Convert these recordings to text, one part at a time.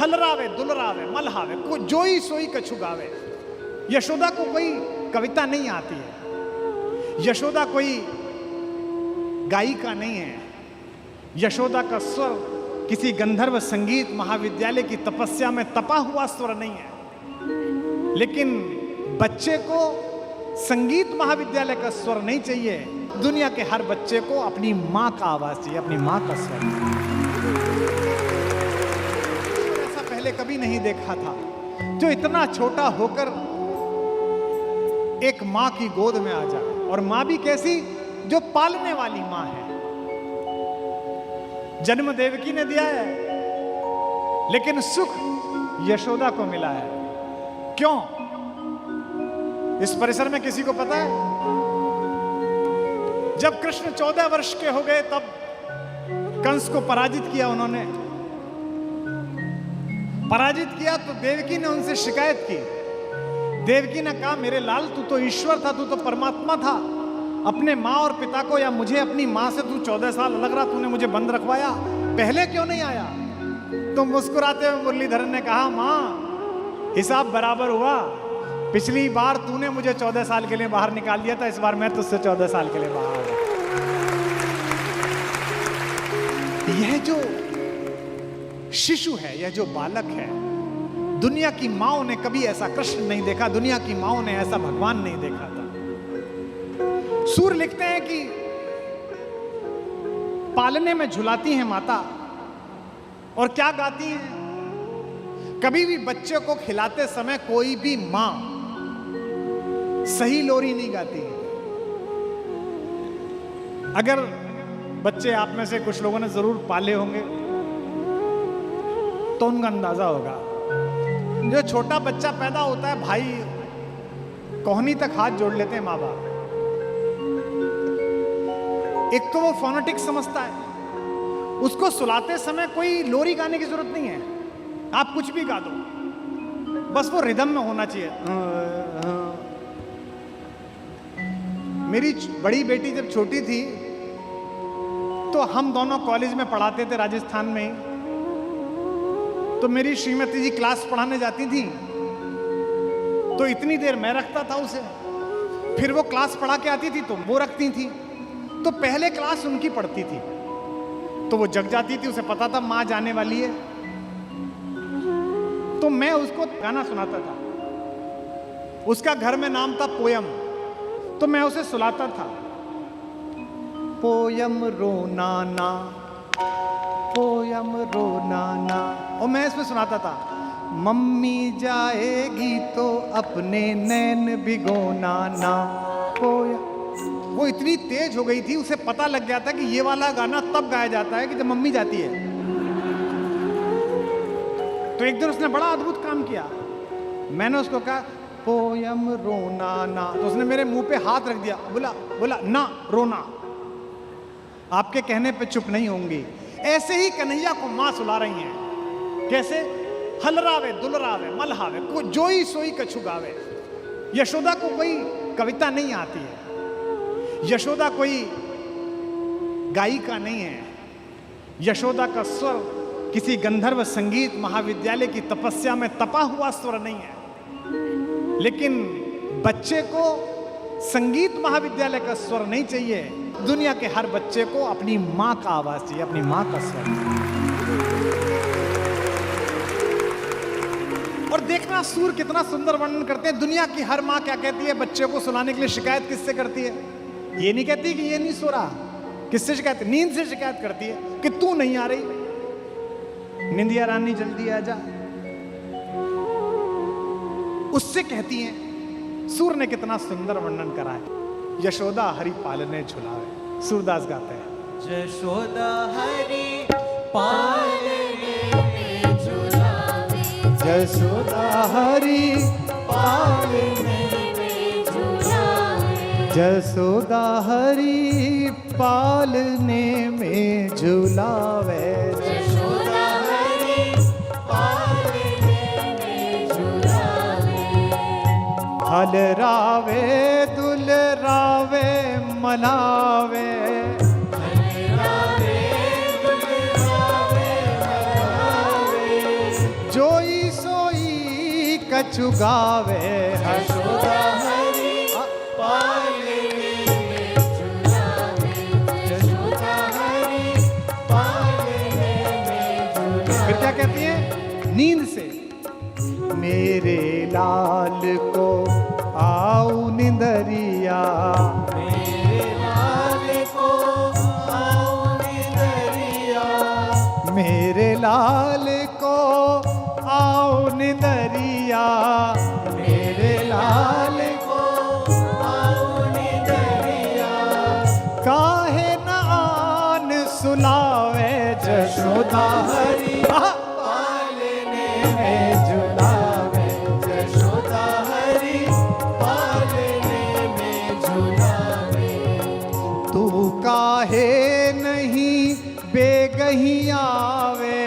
हलरावे दुलरावे मलहावे को जोई सोई कछु गावे। यशोदा को कोई कविता नहीं आती है, यशोदा कोई गायिका नहीं है, यशोदा का स्वर किसी गंधर्व संगीत महाविद्यालय की तपस्या में तपा हुआ स्वर नहीं है। लेकिन बच्चे को संगीत महाविद्यालय का स्वर नहीं चाहिए, दुनिया के हर बच्चे को अपनी मां का आवाज चाहिए, अपनी मां का स्वर। ऐसा पहले कभी नहीं देखा था जो इतना छोटा होकर एक मां की गोद में आ जाए, और मां भी कैसी, जो पालने वाली मां है। जन्म देवकी ने दिया है, लेकिन सुख यशोदा को मिला है। क्यों? इस परिसर में किसी को पता है? जब कृष्ण 14 वर्ष के हो गए तब कंस को पराजित किया उन्होंने। पराजित किया तो देवकी ने उनसे शिकायत की। देवकी ने कहा, मेरे लाल तू तो ईश्वर था, तू तो परमात्मा था, अपने माँ और पिता को या मुझे अपनी माँ से तू 14 साल अलग रहा, तूने मुझे बंद रखवाया, पहले क्यों नहीं आया? तो मुस्कुराते हुए मुरलीधरन ने कहा, माँ हिसाब बराबर हुआ, पिछली बार तूने मुझे 14 साल के लिए बाहर निकाल दिया था, इस बार मैं तुझसे 14 साल के लिए बाहर। यह जो शिशु है, यह जो बालक है, दुनिया की माओं ने कभी ऐसा कृष्ण नहीं देखा, दुनिया की माओं ने ऐसा भगवान नहीं देखा था। सूर लिखते हैं कि पालने में झुलाती हैं माता, और क्या गाती हैं? कभी भी बच्चे को खिलाते समय कोई भी मां सही लोरी नहीं गाती है। अगर बच्चे आप में से कुछ लोगों ने जरूर पाले होंगे तो उनका अंदाजा होगा, जो छोटा बच्चा पैदा होता है, भाई कोहनी तक हाथ जोड़ लेते हैं माँ बाप। एक तो वो फोनेटिक समझता है, उसको सुलाते समय कोई लोरी गाने की जरूरत नहीं है, आप कुछ भी गा दो, बस वो रिदम में होना चाहिए। मेरी बड़ी बेटी जब छोटी थी तो हम दोनों कॉलेज में पढ़ाते थे राजस्थान में, तो मेरी श्रीमती जी क्लास पढ़ाने जाती थी तो इतनी देर मैं रखता था उसे, फिर वो क्लास पढ़ा के आती थी तो वो रखती थी, तो पहले क्लास उनकी पढ़ती थी, तो वो जग जाती थी, उसे पता था माँ जाने वाली है, तो मैं उसको गाना सुनाता था। उसका घर में नाम था पोयम, तो मैं उसे सुनाता था, पोयम रोना ना, पोयम रोना ना, और मैं इसमें सुनाता था, मम्मी जाएगी तो अपने नैन भिगोना ना, पोयम। वो इतनी तेज हो गई थी, उसे पता लग गया था कि ये वाला गाना तब गाया जाता है कि जब मम्मी जाती है। तो एक दिन उसने बड़ा अद्भुत काम किया, मैंने उसको कहा पोयम रोना ना, तो उसने मेरे मुंह पे हाथ रख दिया, बोला ना रोना, आपके कहने पे चुप नहीं होंगी। ऐसे ही कन्हैया को मां सुला रही हैं। कैसे? हलरावे दुलरावे मलहावे को जोई सोई कछु गावे। यशोदा को कोई कविता नहीं आती है, यशोदा कोई गायिका नहीं है, यशोदा का स्वर किसी गंधर्व संगीत महाविद्यालय की तपस्या में तपा हुआ स्वर नहीं है। लेकिन बच्चे को संगीत महाविद्यालय का स्वर नहीं चाहिए, दुनिया के हर बच्चे को अपनी मां का आवाज चाहिए, अपनी मां का स्वर। और देखना सूर कितना सुंदर वर्णन करते हैं। दुनिया की हर मां क्या कहती है बच्चे को सुलाने के लिए? शिकायत किससे करती है? ये नहीं कहती कि ये नहीं सो रहा, किससे शिकायत? नींद से शिकायत करती है कि तू नहीं आ रही, निंदिया रानी जल्दी आ जा, उससे कहती हैं। सूर ने कितना सुंदर वर्णन करा है। यशोदा हरि पालने झुलावे, सूरदास गाते हैं, यशोदा हरि पालने झुलावे, यशोदा हरि पालने झुलावे, यशोदा हरि पालने में झुलावे, यशोदा हरि पालने में झुलावे, हलरावे दुलरावे मनावे, हलरावे दुलरावे मनावे, जोई सोई कछु गावे यशोदा हरि पालने में झुलावे यशोदा हरि पालने में झुलावे। फिर क्या कहती है नींद से, मेरे लाल को आऊ निंदरिया, मेरे लाल को आओ निदरिया मेरे लाल को आओ निंदरिया, मेरे लाल को आओ निदरिया काहे न आन सुलावे जशोदा हरि पालने में झुलावे यशोदा हरि पालने में झुलावे। तू काहे नहीं बेगही आवे,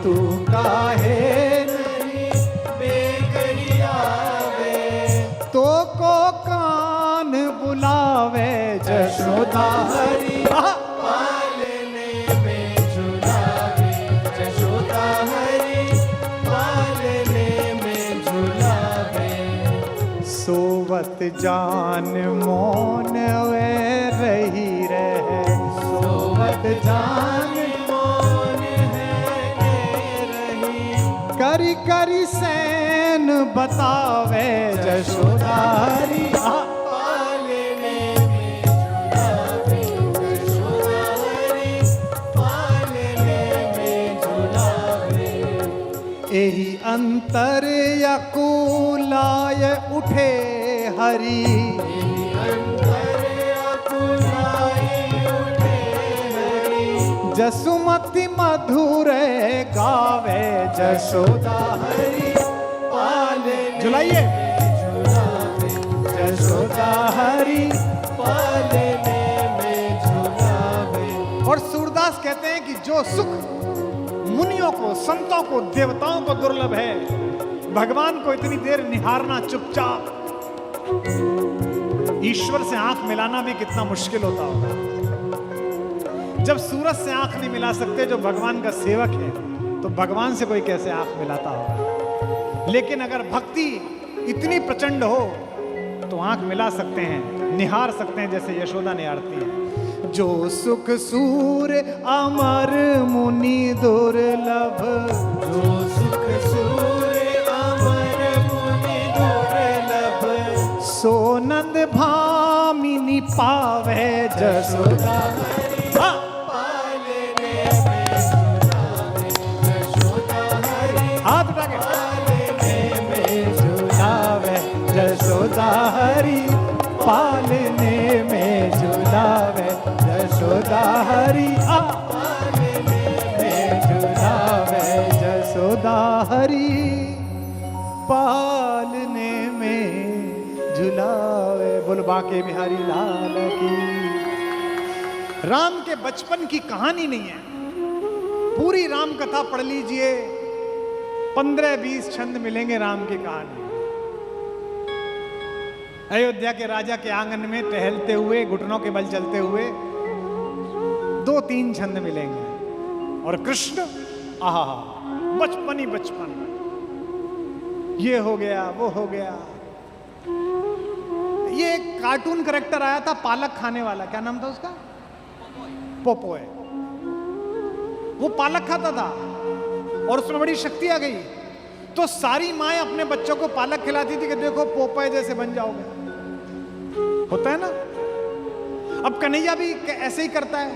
तू काहे नहीं बेगही आवे तो को कान बुलावे जशोदा हरि पालने में झुलावे यशोदा हरि पालने में झुलावे। सोवत जान मौन वे रही रहे, सोवत जान मौन है रही करी करी सैन बतावे जशोदा हरि पालने में झुलावे यशोदा हरि पालने में झुलावे। एही अंतर यकुलाय उठे हरि, अंतर अकुलाए उठे हरि जसुमति मधुर गावे जशोदा हरि पालने झुलाइए झुलावे जशोदा हरि। पालने में झुलावे। और सूरदास कहते हैं कि जो सुख मुनियों को, संतों को, देवताओं को दुर्लभ है, भगवान को इतनी देर निहारना चुपचाप, ईश्वर से आंख मिलाना भी कितना मुश्किल होता होगा। जब सूरज से आंख नहीं मिला सकते जो भगवान का सेवक है, तो भगवान से कोई कैसे आंख मिलाता होगा। लेकिन अगर भक्ति इतनी प्रचंड हो तो आंख मिला सकते हैं, निहार सकते हैं, जैसे यशोदा निहारती है। जो सुख सूर अमर मुनि दुर्लभ, जो सुख सूर्य अमर मुनि दुर्लभ सो नंद भामिनी पावे जसोदा हाँ। पालने में झुलावे यशोदा हरि हाथ उठा के पालने में झुलावे जसोदा हरि, पालने में झुलावे जसोदा हरि पालने में झुलावे जसोदा हरि, पालने में झुलावे। बोल बांके बिहारी लाल की। राम के बचपन की कहानी नहीं है, पूरी राम कथा पढ़ लीजिए, 15-20 छंद मिलेंगे राम की कहानी। अयोध्या के राजा के आंगन में टहलते हुए, घुटनों के बल चलते हुए 2-3 छंद मिलेंगे। और कृष्ण आहा बचपन ही बचपन, ये हो गया वो हो गया। ये एक कार्टून करेक्टर आया था पालक खाने वाला, क्या नाम था उसका? पोपोय। वो पालक खाता था और उसमें बड़ी शक्ति आ गई, तो सारी माएं अपने बच्चों को पालक खिलाती थी कि देखो पोपाय जैसे बन जाओगे। होता है ना। अब कन्हैया भी ऐसे ही करता है,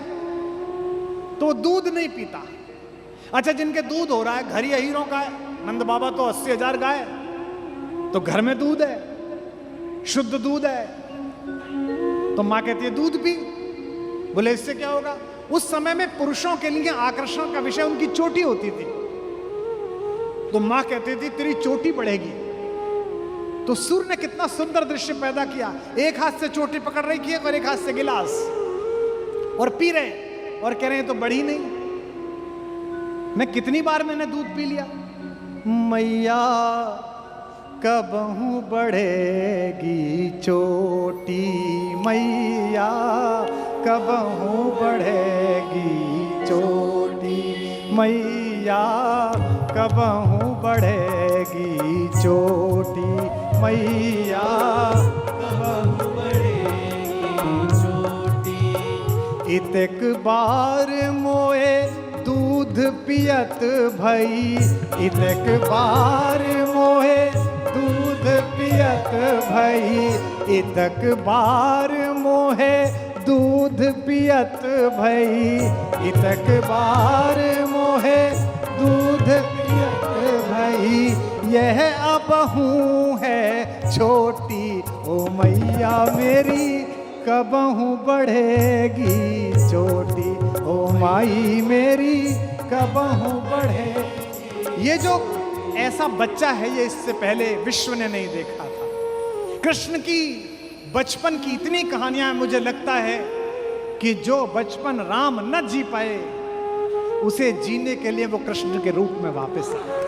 तो दूध नहीं पीता। अच्छा, जिनके दूध हो रहा है, घर ही हीरों का है, नंद बाबा तो 80,000 गाय, तो घर में दूध है, शुद्ध दूध है, तो मां कहती है दूध पी। बोले इससे क्या होगा? उस समय में पुरुषों के लिए आकर्षण का विषय उनकी चोटी होती थी, तो मां कहती थी तेरी चोटी बढ़ेगी। तो सूर्य ने कितना सुंदर दृश्य पैदा किया, एक हाथ से चोटी पकड़ रही है और एक हाथ से गिलास, और पी रहे, और कह रहे हैं तो बढ़ी नहीं। मैं कितनी बार मैंने दूध पी लिया। मैया कबहू बढ़ेगी चोटी, मैया कबहू बढ़ेगी चोटी, मैया कबहू बढ़ेगी चोटी मैया, कबहू बढ़ेगी चोटी। इतक बार मोए दूध पियत भई, इतक बार मोहे दूध पियत भई, इतक बार मोहे दूध पियत भई, इतक बार मोहे दूध पियत भई। यह अबहू है छोटी ओ मैया मेरी, कबहू बढ़ेगी चोटी ओ माई मेरी, कबहू बढ़े। ये जो ऐसा बच्चा है ये इससे पहले विश्व ने नहीं देखा था। कृष्ण की बचपन की इतनी कहानियां, मुझे लगता है कि जो बचपन राम न जी पाए उसे जीने के लिए वो कृष्ण के रूप में वापस आए।